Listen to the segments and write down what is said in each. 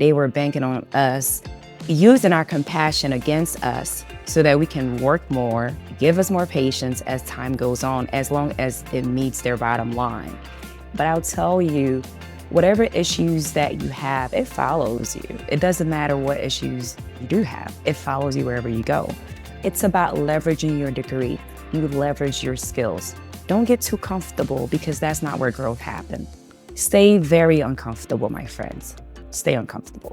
They were banking on us, using our compassion against us so that we can work more, give us more patients as time goes on, as long as it meets their bottom line. But I'll tell you, whatever issues that you have, it follows you. It doesn't matter what issues you do have. It follows you wherever you go. It's about leveraging your degree. You leverage your skills. Don't get too comfortable, because that's not where growth happens. Stay very uncomfortable, my friends. Stay uncomfortable.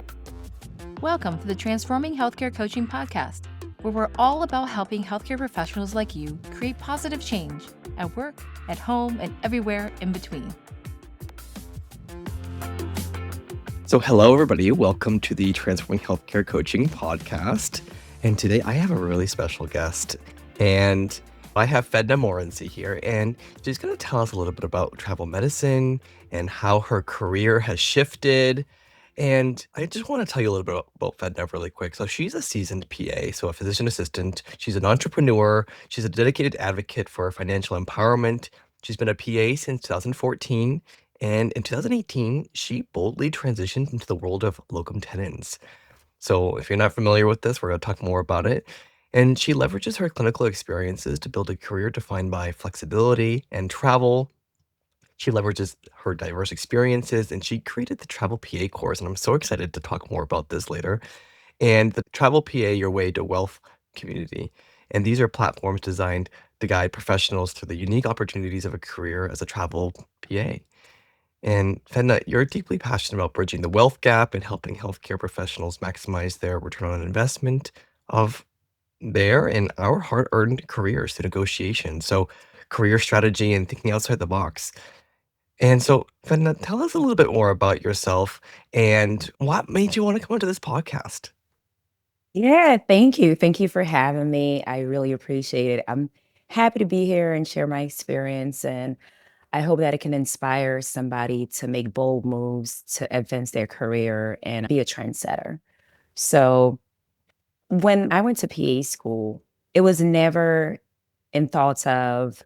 Welcome to the Transforming Healthcare Coaching Podcast, where we're all about helping healthcare professionals like you create positive change at work, at home, and everywhere in between. So hello, everybody. Welcome to the Transforming Healthcare Coaching Podcast. And today I have a really special guest. And I have Fedna Morency here. And she's going to tell us a little bit about travel medicine and how her career has shifted. And I just want to tell you a little bit about Fedna really quick. So she's a seasoned PA, so a physician assistant. She's an entrepreneur. She's a dedicated advocate for financial empowerment. She's been a PA since 2014. And in 2018, she boldly transitioned into the world of Locum Tenens. So if you're not familiar with this, we're going to talk more about it. And she leverages her clinical experiences to build a career defined by flexibility and travel. She leverages her diverse experiences, and she created the Travel PA course. And I'm so excited to talk more about this later. And the Travel PA, Your Way to Wealth community. And these are platforms designed to guide professionals through the unique opportunities of a career as a travel PA. And Fedna, you're deeply passionate about bridging the wealth gap and helping healthcare professionals maximize their return on investment of their and our hard-earned careers through negotiation. So career strategy and thinking outside the box. And so, Fedna, tell us a little bit more about yourself and what made you want to come onto this podcast. Yeah, thank you. Thank you for having me. I really appreciate it. I'm happy to be here and share my experience. And I hope that it can inspire somebody to make bold moves to advance their career and be a trendsetter. So when I went to PA school, it was never in thoughts of,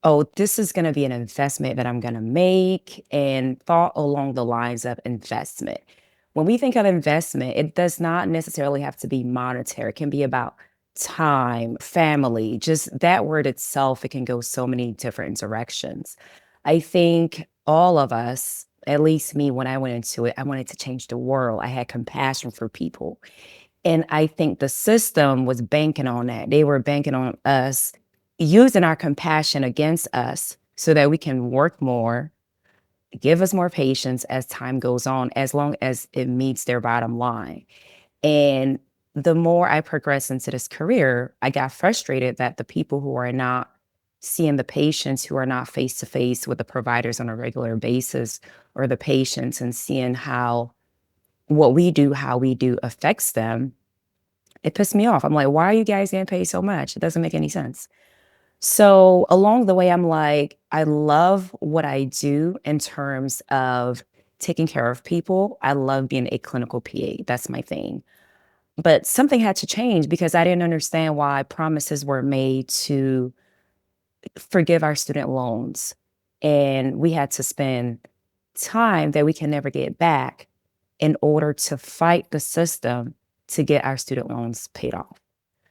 oh, this is going to be an investment that I'm going to make, and thought along the lines of investment. When we think of investment, it does not necessarily have to be monetary. It can be about time, family, just that word itself. It can go so many different directions. I think all of us, at least me, when I went into it, I wanted to change the world. I had compassion for people. And I think the system was banking on that. They were banking on us, using our compassion against us so that we can work more, give us more patients as time goes on, as long as it meets their bottom line. And the more I progressed into this career, I got frustrated that the people who are not seeing the patients, who are not face to face with the providers on a regular basis, or the patients, and seeing how what we do, how we do affects them, it pissed me off. I'm like, why are you guys getting paid so much? It doesn't make any sense. So along the way, I'm like, I love what I do in terms of taking care of people. I love being a clinical PA. That's my thing. But something had to change, because I didn't understand why promises were made to forgive our student loans. And we had to spend time that we can never get back in order to fight the system to get our student loans paid off.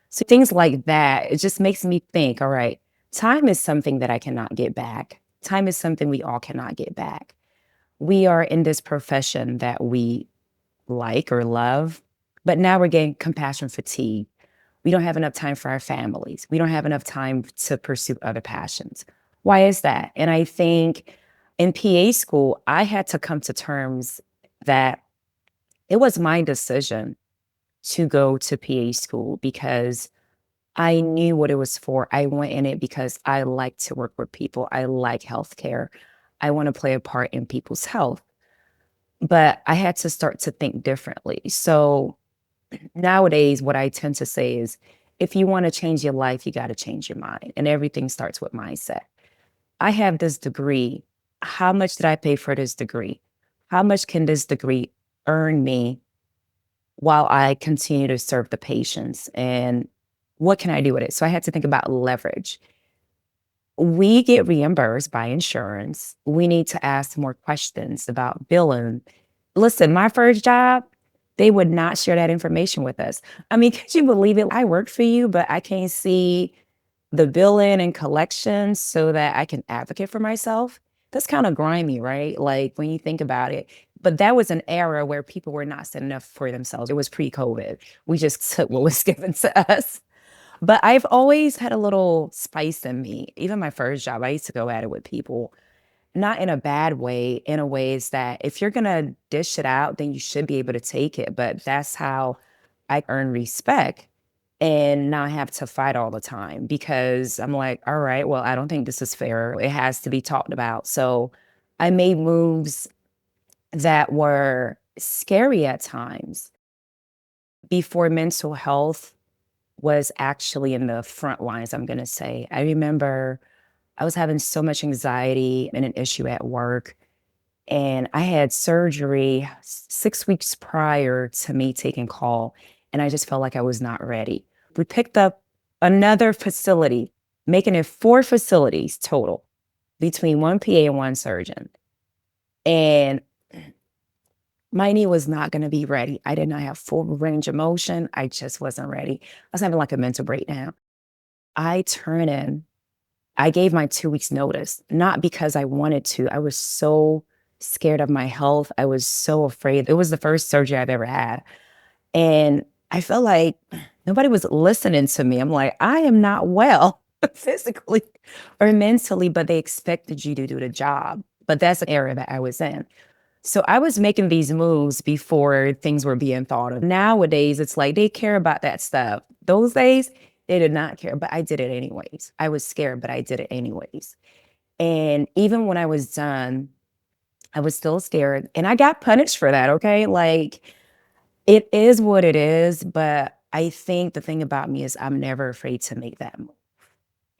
So things like that, it just makes me think, all right, time is something that I cannot get back. Time is something we all cannot get back. We are in this profession that we like or love, but now we're getting compassion fatigue. We don't have enough time for our families. We don't have enough time to pursue other passions. Why is that? And I think in PA school, I had to come to terms that it was my decision to go to PA school, because I knew what it was for. I went in it because I like to work with people. I like healthcare. I want to play a part in people's health. But I had to start to think differently. So nowadays, what I tend to say is, if you want to change your life, you got to change your mind. And everything starts with mindset. I have this degree. How much did I pay for this degree? How much can this degree earn me while I continue to serve the patients? And what can I do with it? So I had to think about leverage. We get reimbursed by insurance. We need to ask more questions about billing. Listen, my first job, they would not share that information with us. I mean, could you believe it? I work for you, but I can't see the billing and collections so that I can advocate for myself. That's kind of grimy, right? Like when you think about it. But that was an era where people were not setting up for themselves. It was pre-COVID. We just took what was given to us. But I've always had a little spice in me. Even my first job, I used to go at it with people, not in a bad way, in a ways that if you're gonna dish it out, then you should be able to take it. But that's how I earn respect and not have to fight all the time because I'm like, all right, well, I don't think this is fair. It has to be talked about. So I made moves that were scary at times before mental health was actually in the front lines, I'm gonna say. I remember I was having so much anxiety and an issue at work, and I had surgery 6 weeks prior to me taking call, and I just felt like I was not ready. We picked up another facility, making it 4 facilities total between 1 PA and 1 surgeon, and my knee was not gonna be ready. I did not have full range of motion. I just wasn't ready. I was having like a mental breakdown. I turn in I gave my 2 weeks notice, not because I wanted to. I was so scared of my health. I was so afraid. It was the first surgery I've ever had. And I felt like nobody was listening to me. I'm like, I am not well physically or mentally, but they expected you to do the job. But that's the area that I was in. So I was making these moves before things were being thought of. Nowadays, it's like they care about that stuff. Those days, they did not care, but I did it anyways. I was scared, but I did it anyways. And even when I was done, I was still scared and I got punished for that, okay? Like it is what it is, but I think the thing about me is I'm never afraid to make that move.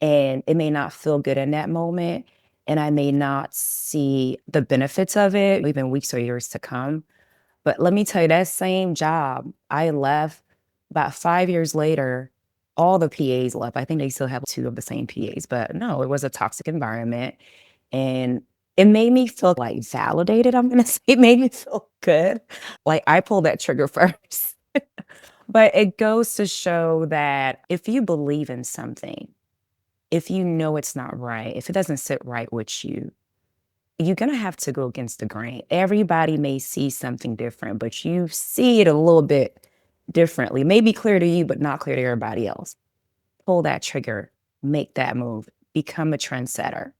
And it may not feel good in that moment, and I may not see the benefits of it even weeks or years to come. But let me tell you, that same job, I left about 5 years later, all the PAs left. I think they still have 2 of the same PAs, but no, it was a toxic environment, and it made me feel, like, validated, I'm gonna say. It made me feel good. Like, I pulled that trigger first. But it goes to show that if you believe in something, if you know it's not right, if it doesn't sit right with you, you're gonna have to go against the grain. Everybody may see something different, but you see it a little bit differently. Maybe clear to you, but not clear to everybody else. Pull that trigger, make that move, become a trendsetter.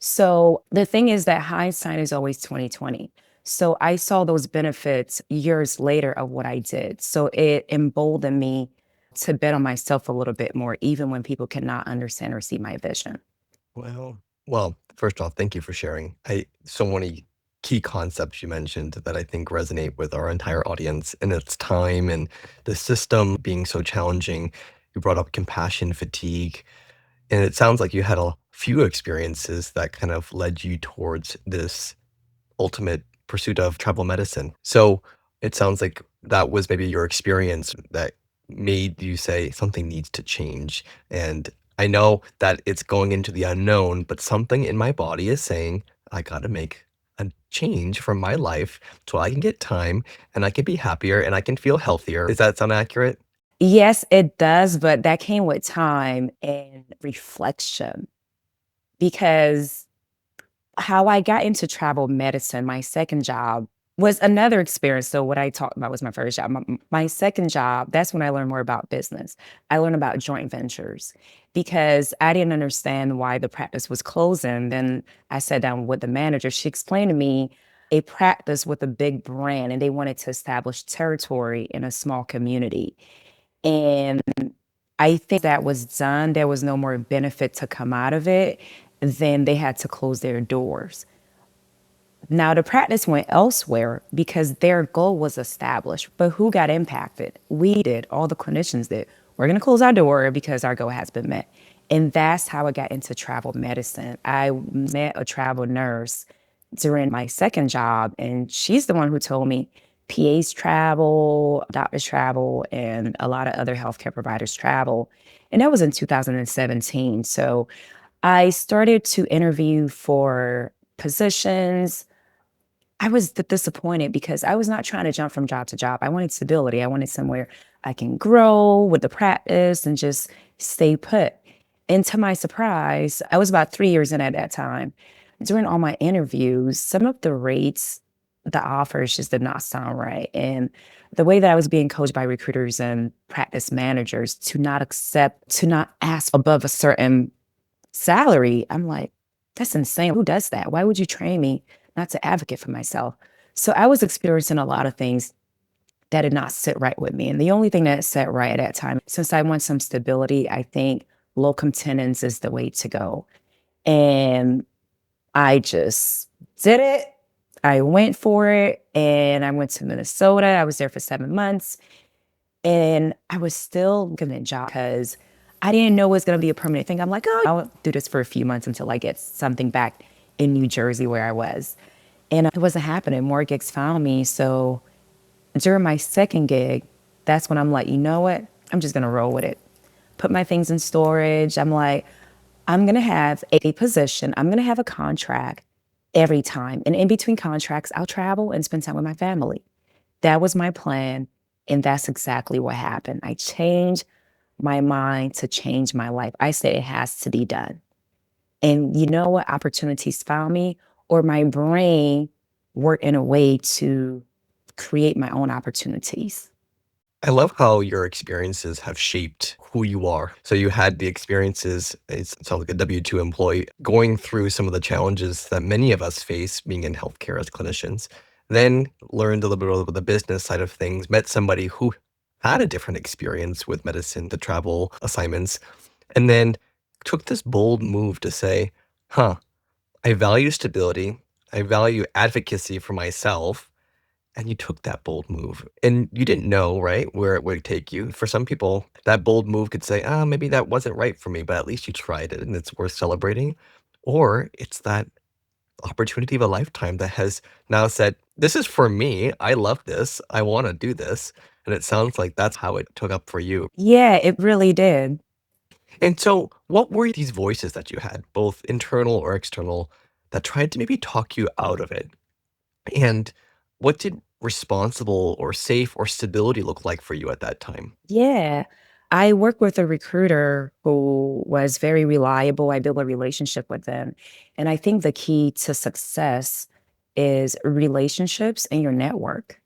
So the thing is that hindsight is always 2020. So I saw those benefits years later of what I did. So it emboldened me to bet on myself a little bit more, even when people cannot understand or see my vision. Well, first off, thank you for sharing. So many key concepts you mentioned that I think resonate with our entire audience, and it's time and the system being so challenging. You brought up compassion fatigue, and it sounds like you had a few experiences that kind of led you towards this ultimate pursuit of tribal medicine. So it sounds like that was maybe your experience that made you say something needs to change. And I know that it's going into the unknown, but something in my body is saying, I got to make a change from my life so I can get time and I can be happier and I can feel healthier. Does that sound accurate? Yes, it does, but that came with time and reflection because how I got into travel medicine, my second job, was another experience. So what I talked about was my first job. My second job, that's when I learned more about business. I learned about joint ventures because I didn't understand why the practice was closing. Then I sat down with the manager. She explained to me a practice with a big brand, and they wanted to establish territory in a small community. And I think that was done. There was no more benefit to come out of it. Then they had to close their doors. Now, the practice went elsewhere because their goal was established. But who got impacted? We did, all the clinicians did. We're going to close our door because our goal has been met. And that's how I got into travel medicine. I met a travel nurse during my second job, and she's the one who told me PAs travel, doctors travel, and a lot of other healthcare providers travel. And that was in 2017. So I started to interview for positions I was disappointed because I was not trying to jump from job to job. I wanted stability. I wanted somewhere I can grow with the practice and just stay put. And to my surprise, I was about 3 years in at that time. During all my interviews, some of the rates, the offers just did not sound right. And the way that I was being coached by recruiters and practice managers to not ask above a certain salary, I'm like, that's insane. Who does that? Why would you train me not to advocate for myself? So I was experiencing a lot of things that did not sit right with me. And the only thing that sat right at that time, since I want some stability, I think locum tenens is the way to go. And I just did it. I went for it and I went to Minnesota. I was there for 7 months and I was still given a job because I didn't know it was going to be a permanent thing. I'm like, oh, I'll do this for a few months until I get something back in New Jersey where I was. And it wasn't happening. More gigs found me. So during my second gig, that's when I'm like, you know what? I'm just going to roll with it. Put my things in storage. I'm like, I'm going to have a position. I'm going to have a contract every time. And in between contracts, I'll travel and spend time with my family. That was my plan. And that's exactly what happened. I changed my mind to change my life. I said it has to be done. And you know what? Opportunities found me, or my brain worked in a way to create my own opportunities. I love how your experiences have shaped who you are. So you had the experiences, it sounds like a W-2 employee, going through some of the challenges that many of us face being in healthcare as clinicians. Then learned a little bit about the business side of things, met somebody who had a different experience with medicine, the travel assignments, and then took this bold move to say, huh, I value stability. I value advocacy for myself. And you took that bold move and you didn't know, right, where it would take you. For some people, that bold move could say, ah, maybe that wasn't right for me, but at least you tried it and it's worth celebrating. Or it's that opportunity of a lifetime that has now said, this is for me. I love this. I want to do this. And it sounds like that's how it took up for you. Yeah, it really did. And so, what were these voices that you had, both internal or external, that tried to maybe talk you out of it? And what did responsible or safe or stability look like for you at that time? Yeah. I worked with a recruiter who was very reliable. I built a relationship with them. And I think the key to success is relationships and your network.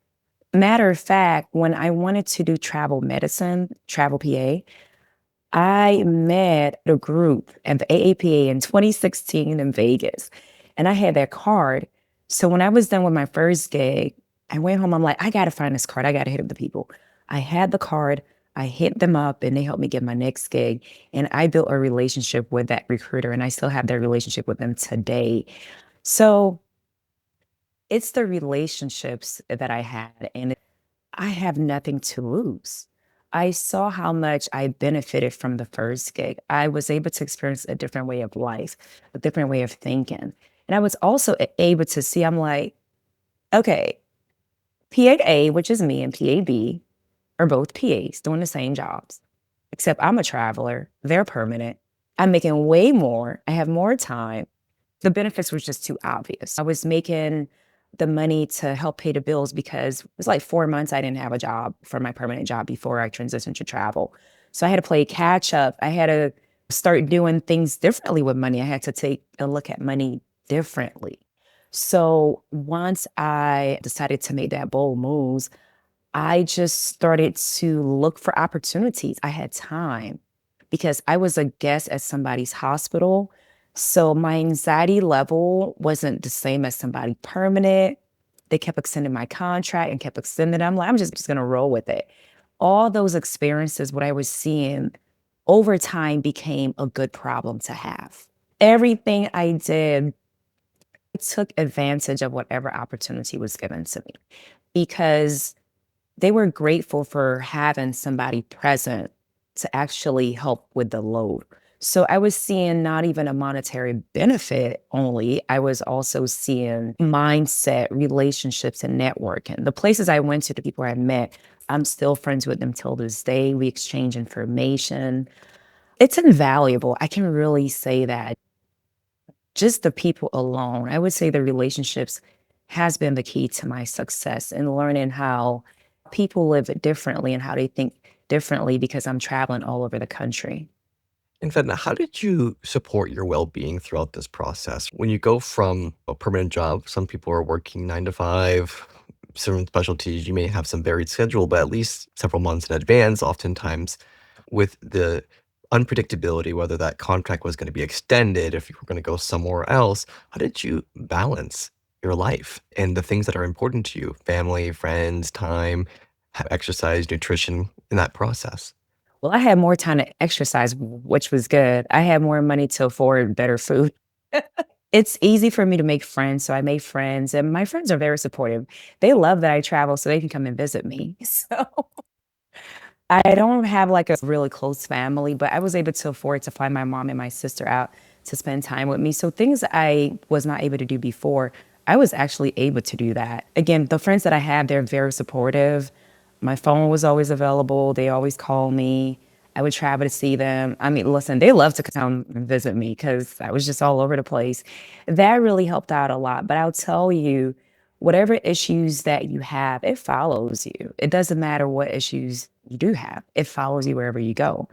Matter of fact, when I wanted to do travel medicine, travel PA, I met a group at the AAPA in 2016 in Vegas, and I had that card. So when I was done with my first gig, I went home. I'm like, I got to find this card. I got to hit up the people. I had the card. I hit them up, and they helped me get my next gig. And I built a relationship with that recruiter, and I still have that relationship with them today. So it's the relationships that I had, and I have nothing to lose. I saw how much I benefited from the first gig. I was able to experience a different way of life, a different way of thinking. And I was also able to see, I'm like, okay, PA, which is me, and PAB are both PAs doing the same jobs, except I'm a traveler, they're permanent. I'm making way more, I have more time. The benefits was just too obvious. I was making the money to help pay the bills because it was like 4 months I didn't have a job for my permanent job before I transitioned to travel. So I had to play catch up. I had to start doing things differently with money. I had to take a look at money differently. So once I decided to make that bold move, I just started to look for opportunities. I had time because I was a guest at somebody's hospital. So my anxiety level wasn't the same as somebody permanent. They kept extending my contract and kept extending it. I'm like, I'm just gonna roll with it. All those experiences, what I was seeing over time became a good problem to have. Everything I did, I took advantage of whatever opportunity was given to me because they were grateful for having somebody present to actually help with the load. So I was seeing not even a monetary benefit only, I was also seeing mindset, relationships, and networking. The places I went to, the people I met, I'm still friends with them till this day. We exchange information. It's invaluable. I can really say that. Just the people alone, I would say the relationships has been the key to my success and learning how people live differently and how they think differently because I'm traveling all over the country. In fact, now, how did you support your well-being throughout this process? When you go from a permanent job, some people are working 9 to 5, certain specialties, you may have some varied schedule, but at least several months in advance, oftentimes with the unpredictability, whether that contract was gonna be extended, if you were gonna go somewhere else, how did you balance your life and the things that are important to you, family, friends, time, exercise, nutrition in that process? Well, I had more time to exercise, which was good. I had more money to afford better food. It's easy for me to make friends, so I made friends, and my friends are very supportive. They love that I travel so they can come and visit me. So I don't have like a really close family, but I was able to afford to fly my mom and my sister out to spend time with me. So things I was not able to do before, I was actually able to do that. Again, the friends that I have, they're very supportive. My phone was always available. They always call me. I would travel to see them. I mean, listen, they love to come and visit me because I was just all over the place. That really helped out a lot. But I'll tell you, whatever issues that you have, it follows you. It doesn't matter what issues you do have, it follows you wherever you go.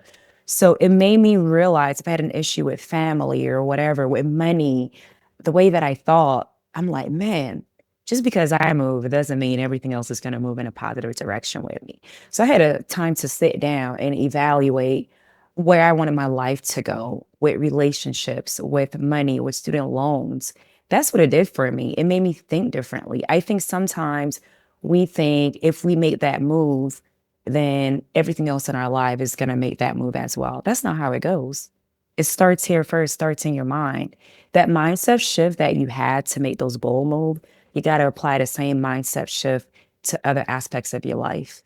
So it made me realize if I had an issue with family or whatever, with money, the way that I thought, I'm like, man, just because I move, it doesn't mean everything else is going to move in a positive direction with me. So I had a time to sit down and evaluate where I wanted my life to go with relationships, with money, with student loans. That's what it did for me. It made me think differently. I think sometimes we think if we make that move, then everything else in our life is going to make that move as well. That's not how it goes. It starts here first, starts in your mind. That mindset shift that you had to make those bold moves, you got to apply the same mindset shift to other aspects of your life.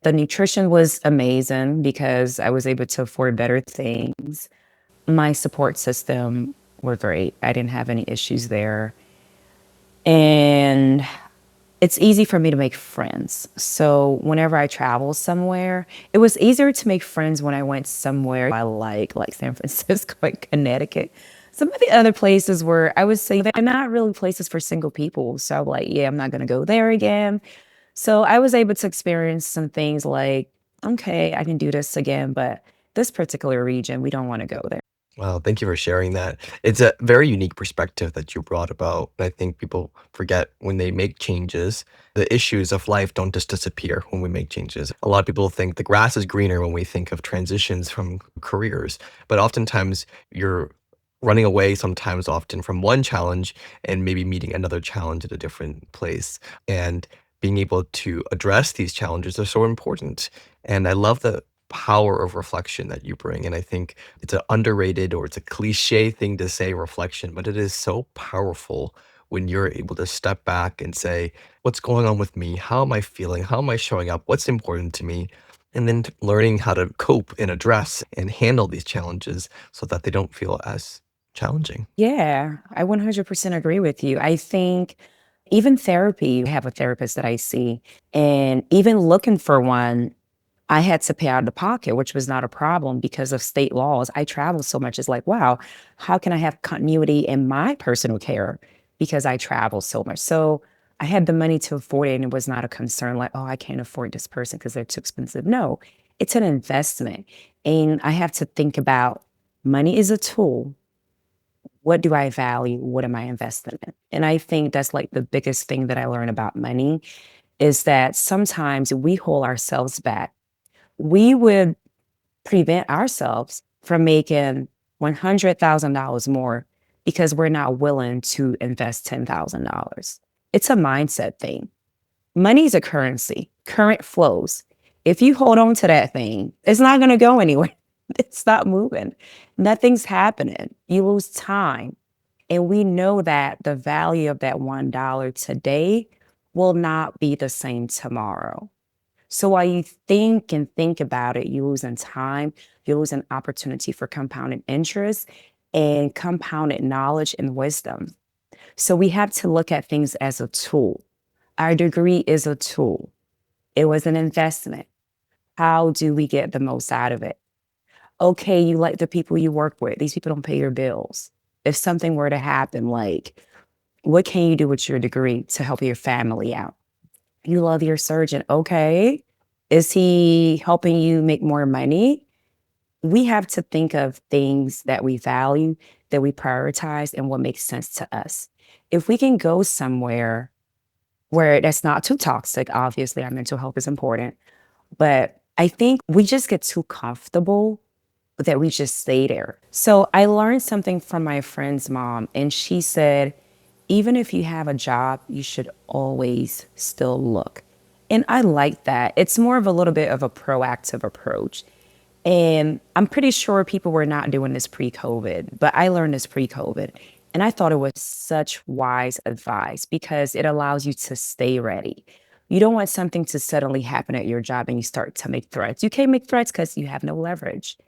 The nutrition was amazing because I was able to afford better things. My support system were great. I didn't have any issues there. And it's easy for me to make friends. So whenever I travel somewhere, it was easier to make friends when I went somewhere I like San Francisco and Connecticut. Some of the other places where I would say they're not really places for single people. So I'm like, yeah, I'm not going to go there again. So I was able to experience some things like, okay, I can do this again, but this particular region, we don't want to go there. Wow, thank you for sharing that. It's a very unique perspective that you brought about. I think people forget when they make changes, the issues of life don't just disappear when we make changes. A lot of people think the grass is greener when we think of transitions from careers, but oftentimes you're running away sometimes often from one challenge and maybe meeting another challenge at a different place. And being able to address these challenges are so important. And I love the power of reflection that you bring. And I think it's an underrated or it's a cliche thing to say reflection, but it is so powerful when you're able to step back and say, what's going on with me? How am I feeling? How am I showing up? What's important to me? And then learning how to cope and address and handle these challenges so that they don't feel as challenging. Yeah, I 100% agree with you. I think even therapy, I have a therapist that I see, and even looking for one, I had to pay out of the pocket, which was not a problem because of state laws. I travel so much. It's like, wow, how can I have continuity in my personal care because I travel so much? So I had the money to afford it, and it was not a concern like, oh, I can't afford this person because they're too expensive. No, it's an investment. And I have to think about money is a tool. What do I value? What am I investing in? And I think that's like the biggest thing that I learned about money is that sometimes we hold ourselves back. We would prevent ourselves from making $100,000 more because we're not willing to invest $10,000. It's a mindset thing. Money is a currency, current flows. If you hold on to that thing, it's not going to go anywhere. It's not moving. Nothing's happening. You lose time. And we know that the value of that $1 today will not be the same tomorrow. So while you think and think about it, you lose in time, you lose an opportunity for compounded interest and compounded knowledge and wisdom. So we have to look at things as a tool. Our degree is a tool. It was an investment. How do we get the most out of it? Okay, you like the people you work with. These people don't pay your bills. If something were to happen, like What can you do with your degree to help your family out? You love your surgeon. Okay. Is he helping you make more money? We have to think of things that we value, that we prioritize, and what makes sense to us. If we can go somewhere where that's not too toxic, obviously, our mental health is important. But I think we just get too comfortable that we just stay there. So I learned something from my friend's mom, and she said, even if you have a job, you should always still look. And I like that. It's more of a little bit of a proactive approach. And I'm pretty sure people were not doing this pre COVID, but I learned this pre COVID. And I thought it was such wise advice because it allows you to stay ready. You don't want something to suddenly happen at your job and you start to make threats. You can't make threats because you have no leverage.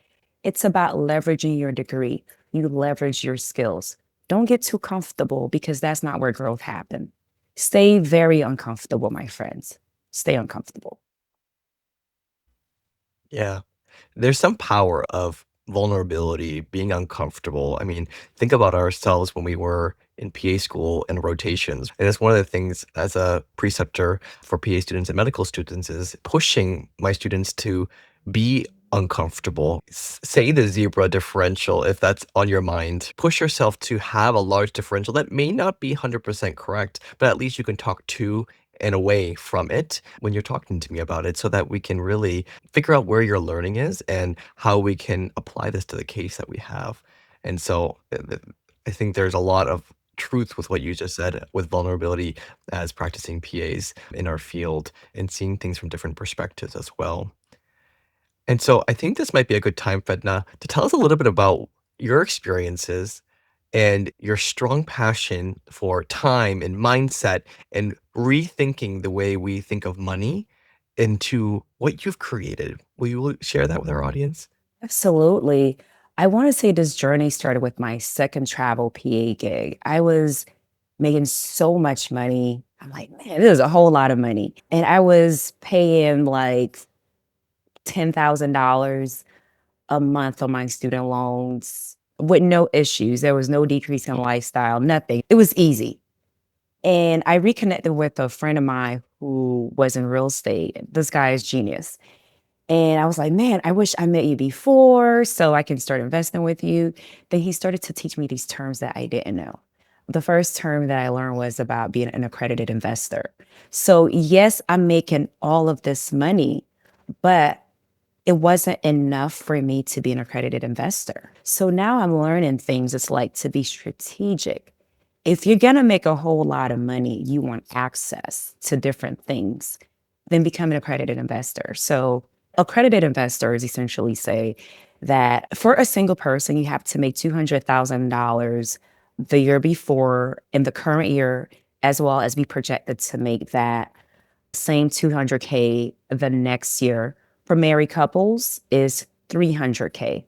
It's about leveraging your degree. You leverage your skills. Don't get too comfortable because that's not where growth happens. Stay very uncomfortable, my friends. Stay uncomfortable. Yeah. There's some power of vulnerability, being uncomfortable. I mean, think about ourselves when we were in PA school and rotations. And it's one of the things as a preceptor for PA students and medical students is pushing my students to be uncomfortable. Say the zebra differential if that's on your mind. Push yourself to have a large differential that may not be 100% correct, but at least you can talk to and away from it when you're talking to me about it so that we can really figure out where your learning is and how we can apply this to the case that we have. And so I think there's a lot of truth with what you just said with vulnerability as practicing PAs in our field and seeing things from different perspectives as well. And so I think this might be a good time, Fedna, to tell us a little bit about your experiences and your strong passion for time and mindset and rethinking the way we think of money into what you've created. Will you share that with our audience? Absolutely. I want to say this journey started with my second travel PA gig. I was making so much money. I'm like, man, this is a whole lot of money. And I was paying like $10,000 a month on my student loans with no issues. There was no decrease in lifestyle, nothing. It was easy. And I reconnected with a friend of mine who was in real estate. This guy is genius. And I was like, man, I wish I met you before so I can start investing with you. Then he started to teach me these terms that I didn't know. The first term that I learned was about being an accredited investor. So, yes, I'm making all of this money, but it wasn't enough for me to be an accredited investor. So now I'm learning things it's like to be strategic. If you're going to make a whole lot of money, you want access to different things, then become an accredited investor. So, accredited investors essentially say that for a single person, you have to make $200,000 the year before in the current year, as well as be projected to make that same 200K the next year. For married couples is 300K,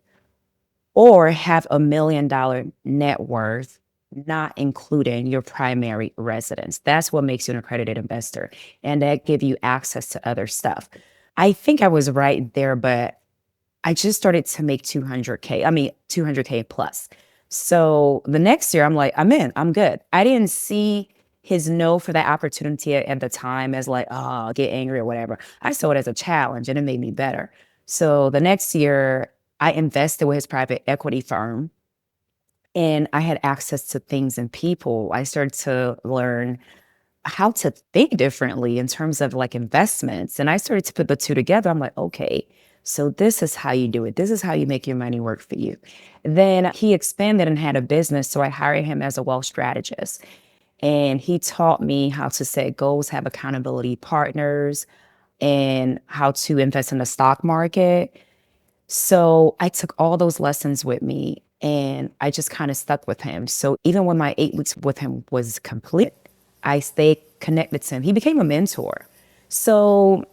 or have $1 million net worth, not including your primary residence. That's what makes you an accredited investor. And that give you access to other stuff. I think I was right there, but I just started to make 200K. I mean, 200K plus. So the next year, I'm like, I'm in, I'm good. I didn't see his no for that opportunity at the time as like, oh, I'll get angry or whatever. I saw it as a challenge and it made me better. So the next year, I invested with his private equity firm and I had access to things and people. I started to learn how to think differently in terms of like investments. And I started to put the two together. I'm like, okay, so this is how you do it. This is how you make your money work for you. Then he expanded and had a business. So I hired him as a wealth strategist. And he taught me how to set goals, have accountability partners, and how to invest in the stock market. So I took all those lessons with me and I just kind of stuck with him. So even when my 8 weeks with him was complete, I stayed connected to him. He became a mentor. So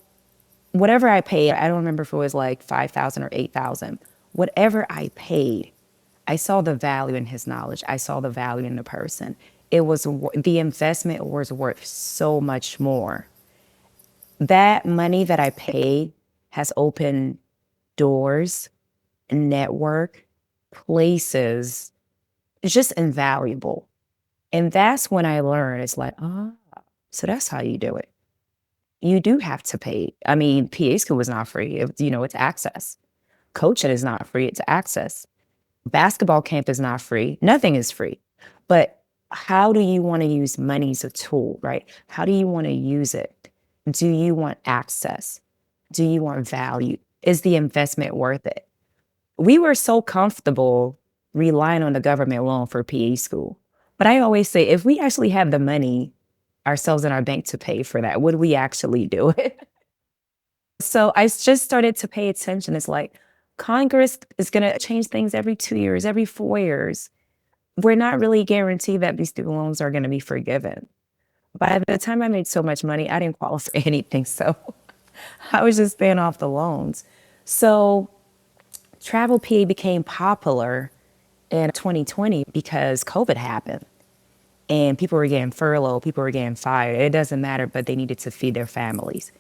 whatever I paid, I don't remember if it was like 5,000 or 8,000. Whatever I paid, I saw the value in his knowledge. I saw the value in the person. It was the investment was worth so much more. That money that I paid has opened doors, network, places. It's just invaluable. And that's when I learned, it's like, oh, so that's how you do it. You do have to pay. I mean, PA school is not free. It's access. Coaching is not free. It's access. Basketball camp is not free. Nothing is free. But how do you want to use money as a tool, right? How do you want to use it? Do you want access? Do you want value? Is the investment worth it? We were so comfortable relying on the government loan for PE school. But I always say, if we actually have the money ourselves in our bank to pay for that, would we actually do it? So I just started to pay attention. It's like Congress is going to change things every 2 years, every 4 years. We're not really guaranteed that these student loans are going to be forgiven. By the time I made so much money, I didn't qualify for anything. So I was just paying off the loans. So travel PA became popular in 2020 because COVID happened and people were getting furloughed, people were getting fired. It doesn't matter, but they needed to feed their families.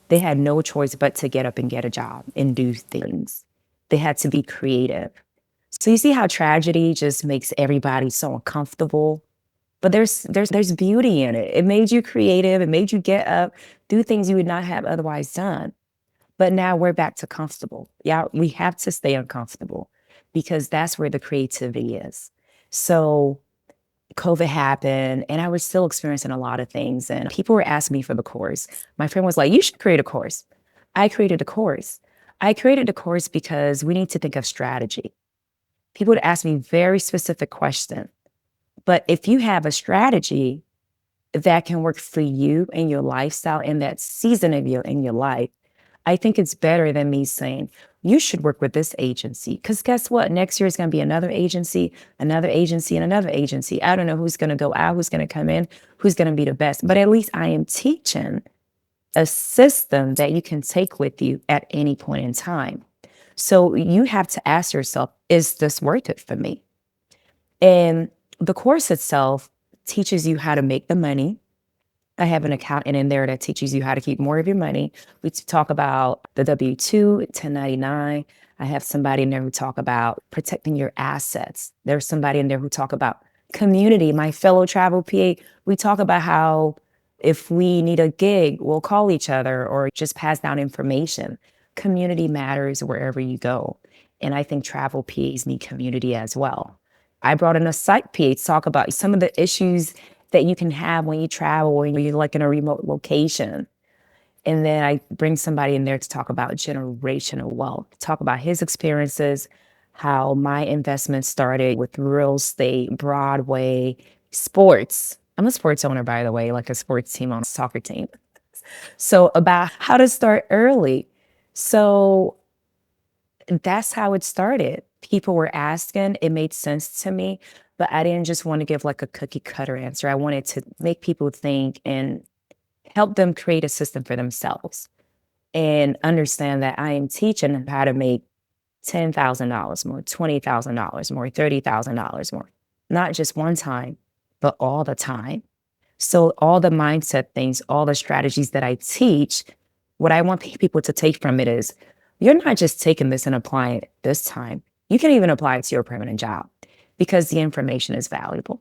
They had no choice but to get up and get a job and do things. They had to be creative. So you see how tragedy just makes everybody so uncomfortable. But there's beauty in it. It made you creative. It made you get up, do things you would not have otherwise done. But now we're back to comfortable. Yeah, we have to stay uncomfortable because that's where the creativity is. So COVID happened and I was still experiencing a lot of things and people were asking me for the course. My friend was like, you should create a course. I created a course. I created a course because we need to think of strategy. People would ask me very specific questions. But if you have a strategy that can work for you and your lifestyle in that season of in your life, I think it's better than me saying, you should work with this agency. Because guess what? Next year is going to be another agency, and another agency. I don't know who's going to go out, who's going to come in, who's going to be the best. But at least I am teaching a system that you can take with you at any point in time. So you have to ask yourself, is this worth it for me? And the course itself teaches you how to make the money. I have an accountant in there that teaches you how to keep more of your money. We talk about the W-2, 1099. I have somebody in there who talk about protecting your assets. There's somebody in there who talk about community. My fellow travel PA, we talk about how if we need a gig, we'll call each other or just pass down information. Community matters wherever you go. And I think travel PAs need community as well. I brought in a psych PA to talk about some of the issues that you can have when you travel, when you're like in a remote location. And then I bring somebody in there to talk about generational wealth, talk about his experiences, how my investment started with real estate, Broadway, sports. I'm a sports owner, by the way, like a sports team on a soccer team. So about how to start early. So that's how it started. People were asking, it made sense to me, but I didn't just want to give like a cookie cutter answer. I wanted to make people think and help them create a system for themselves and understand that I am teaching how to make $10,000 more, $20,000 more, $30,000 more, not just one time, but all the time. So all the mindset things, all the strategies that I teach, what I want people to take from it is you're not just taking this and applying it this time. You can even apply it to your permanent job because the information is valuable.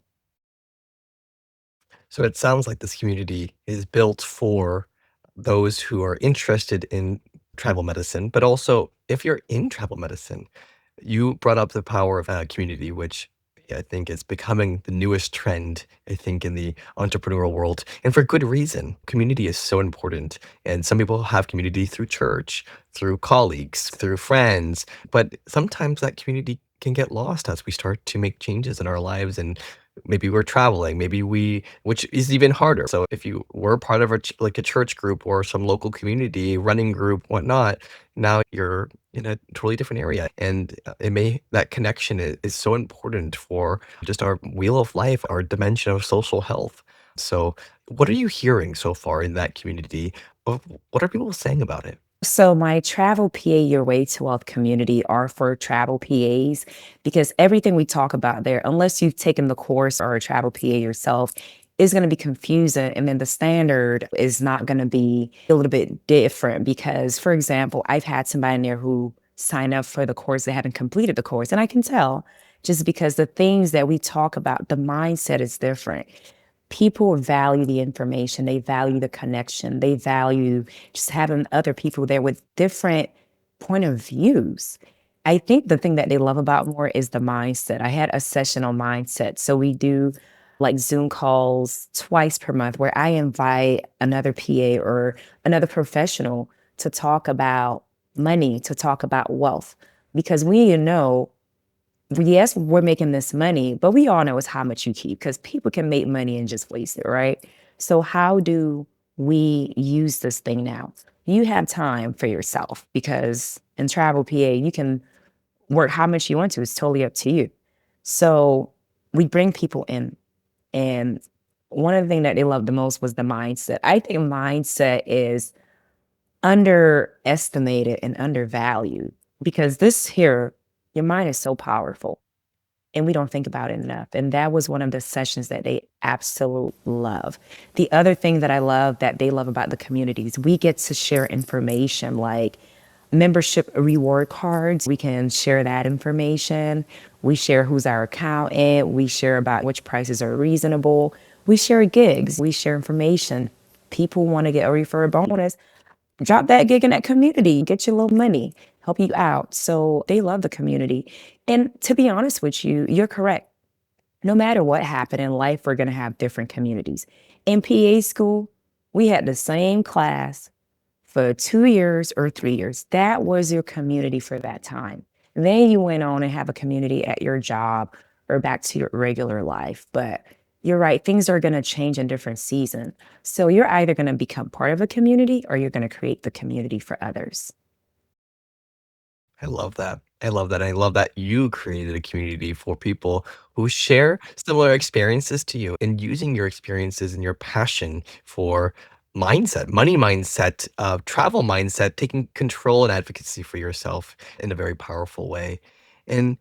So it sounds like this community is built for those who are interested in tribal medicine, but also if you're in tribal medicine, you brought up the power of a community, which I think is becoming the newest trend, I think, in the entrepreneurial world, and for good reason. Community is so important. And some people have community through church, through colleagues, through friends, but sometimes that community can get lost as we start to make changes in our lives and maybe we're traveling, which is even harder. So if you were part of like a church group or some local community running group, whatnot, now you're in a totally different area. And that connection is so important for just our wheel of life, our dimension of social health. So what are you hearing so far in that community? What are people saying about it? So my travel PA Your Way to Wealth community are for travel PAs because everything we talk about there, unless you've taken the course or a travel PA yourself, is going to be confusing. And then the standard is not going to be a little bit different because, for example, I've had somebody in there who signed up for the course, they haven't completed the course. And I can tell just because the things that we talk about, the mindset is different. People value the information, they value the connection, they value just having other people there with different point of views. I think the thing that they love about more is the mindset. I had a session on mindset. So we do like Zoom calls twice per month where I invite another PA or another professional to talk about money, to talk about wealth. Because we know, yes, we're making this money, but we all know it's how much you keep because people can make money and just waste it, right? So, how do we use this thing now? You have time for yourself because in travel PA, you can work how much you want to, it's totally up to you. So, we bring people in, and one of the things that they loved the most was the mindset. I think mindset is underestimated and undervalued because this here, your mind is so powerful and we don't think about it enough. And that was one of the sessions that they absolutely love. The other thing that I love that they love about the communities, we get to share information like membership reward cards. We can share that information. We share who's our accountant. We share about which prices are reasonable. We share gigs. We share information. People want to get a referral bonus. Drop that gig in that community, get you a little money, help you out. So they love the community. And to be honest with you, you're correct. No matter what happened in life, we're going to have different communities. In PA school, we had the same class for 2 years or 3 years. That was your community for that time. Then you went on and have a community at your job or back to your regular life. But you're right, things are going to change in different seasons. So you're either going to become part of a community or you're going to create the community for others. I love that. I love that. I love that you created a community for people who share similar experiences to you and using your experiences and your passion for mindset, money mindset, travel mindset, taking control and advocacy for yourself in a very powerful way. And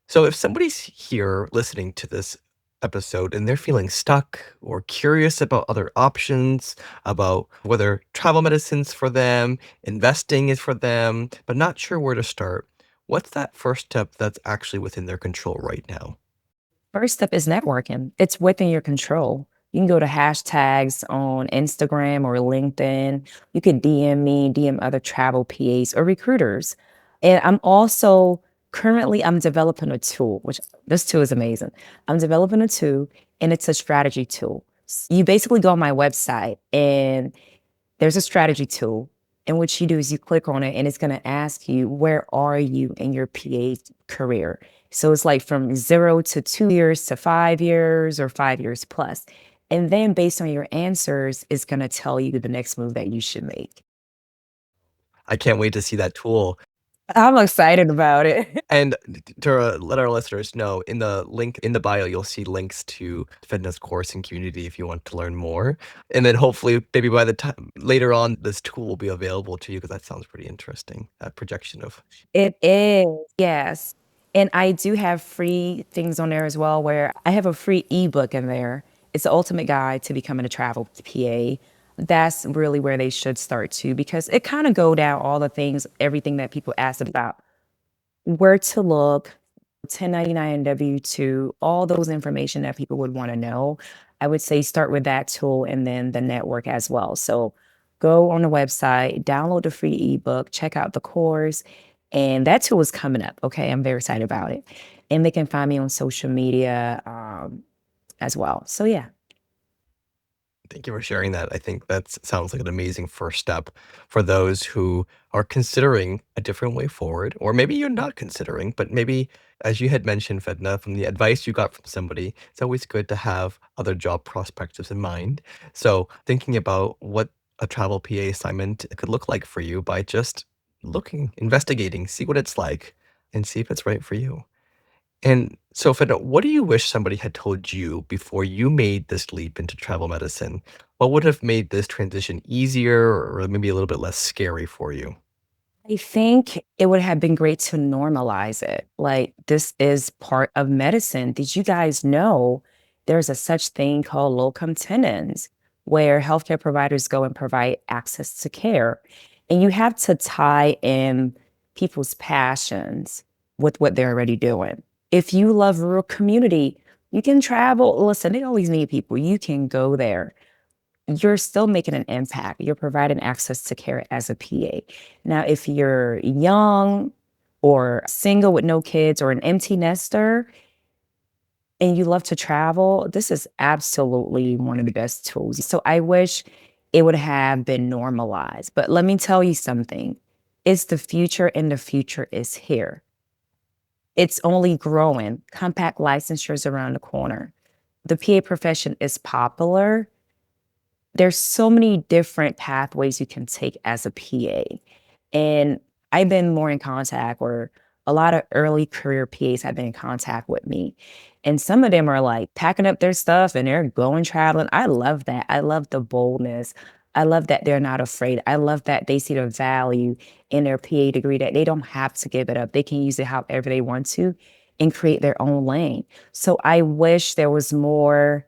so if somebody's here listening to this episode and they're feeling stuck or curious about other options, about whether travel medicine's for them, investing is for them, but not sure where to start, what's that first step that's actually within their control right now? First step is networking. It's within your control. You can go to hashtags on Instagram or LinkedIn. You can DM me, DM other travel PAs or recruiters. And I'm also currently I'm developing a tool, which this tool is amazing. I'm developing a tool and it's a strategy tool. You basically go on my website and there's a strategy tool. And what you do is you click on it and it's going to ask you, where are you in your PA career? So it's like from 0 to 2 years to 5 years or 5 years plus. And then based on your answers, it's going to tell you the next move that you should make. I can't wait to see that tool. I'm excited about it. And to let our listeners know, in the link in the bio, you'll see links to Fedna's course and community if you want to learn more. And then hopefully, maybe by the time later on, this tool will be available to you because that sounds pretty interesting. That projection of It is, yes. And I do have free things on there as well, where I have a free ebook in there. It's the ultimate guide to becoming a travel PA. That's really where they should start too, because it kind of go down all the things, everything that people ask about, where to look, 1099 and W-2, all those information that people would want to know. I would say start with that tool and then the network as well. So go on the website, download the free ebook, check out the course, and that tool is coming up. Okay, I'm very excited about it. And they can find me on social media as well. So yeah. Thank you for sharing that. I think that sounds like an amazing first step for those who are considering a different way forward, or maybe you're not considering, but maybe, as you had mentioned, Fedna, from the advice you got from somebody, it's always good to have other job prospects in mind. So, thinking about what a travel PA assignment could look like for you by just looking, investigating, see what it's like, and see if it's right for you. And so, Fedna, what do you wish somebody had told you before you made this leap into travel medicine? What would have made this transition easier or maybe a little bit less scary for you? I think it would have been great to normalize it. Like, this is part of medicine. Did you guys know there's a such thing called locum tenens, where healthcare providers go and provide access to care? And you have to tie in people's passions with what they're already doing. If you love rural community, you can travel. Listen, they always need people. You can go there. You're still making an impact. You're providing access to care as a PA. Now, if you're young or single with no kids or an empty nester and you love to travel, this is absolutely one of the best tools. So I wish it would have been normalized. But let me tell you something. It's the future and the future is here. It's only growing. Compact licensures around the corner. The PA profession is popular. There's so many different pathways you can take as a PA. And I've been more in contact, or a lot of early career PAs have been in contact with me. And some of them are like packing up their stuff and they're going traveling. I love that. I love the boldness. I love that they're not afraid. I love that they see the value in their PA degree, that they don't have to give it up. They can use it however they want to and create their own lane. So I wish there was more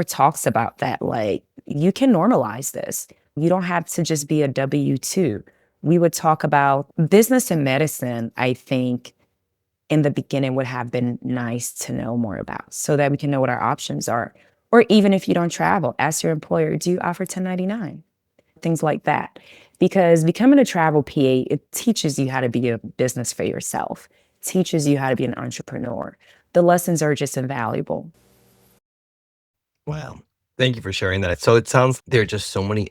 talks about that. Like, you can normalize this. You don't have to just be a W-2. We would talk about business and medicine, I think, in the beginning would have been nice to know more about so that we can know what our options are. Or even if you don't travel, ask your employer, do you offer 1099? Things like that. Because becoming a travel PA, it teaches you how to be a business for yourself, teaches you how to be an entrepreneur. The lessons are just invaluable. Wow. Thank you for sharing that. So it sounds there are just so many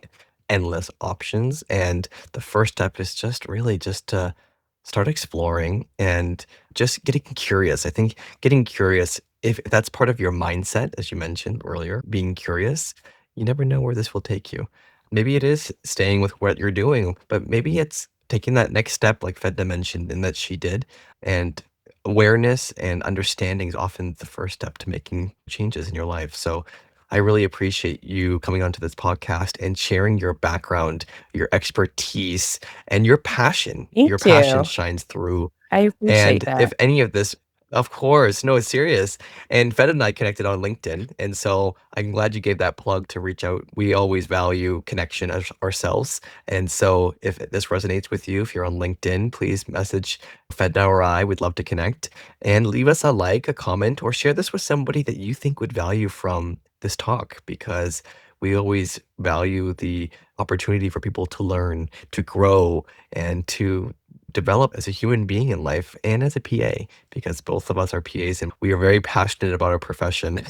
endless options. And the first step is just really just to start exploring and just getting curious. I think getting curious, if that's part of your mindset, as you mentioned earlier, being curious, you never know where this will take you. Maybe it is staying with what you're doing, but maybe it's taking that next step, like Fedna mentioned, and that she did. And awareness and understanding is often the first step to making changes in your life. So I really appreciate you coming onto this podcast and sharing your background, your expertise, and your passion. Your Thank passion you. shines through. I appreciate And if that. any of this, of course, no, it's serious. And Fed and I connected on LinkedIn. And so I'm glad you gave that plug to reach out. We always value connection ourselves. And so if this resonates with you, if you're on LinkedIn, please message Fedna or I. We'd love to connect and leave us a like, a comment, or share this with somebody that you think would value from this talk, because we always value the opportunity for people to learn, to grow, and to develop as a human being in life and as a PA, because both of us are PAs and we are very passionate about our profession.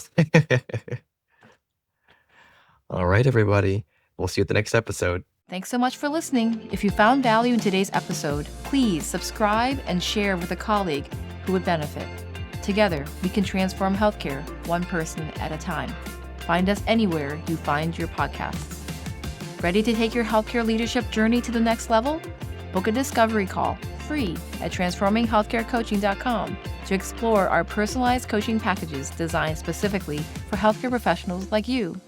All right, everybody. We'll see you at the next episode. Thanks so much for listening. If you found value in today's episode, please subscribe and share with a colleague who would benefit. Together, we can transform healthcare one person at a time. Find us anywhere you find your podcasts. Ready to take your healthcare leadership journey to the next level? Book a discovery call, free, at transforminghealthcarecoaching.com to explore our personalized coaching packages designed specifically for healthcare professionals like you.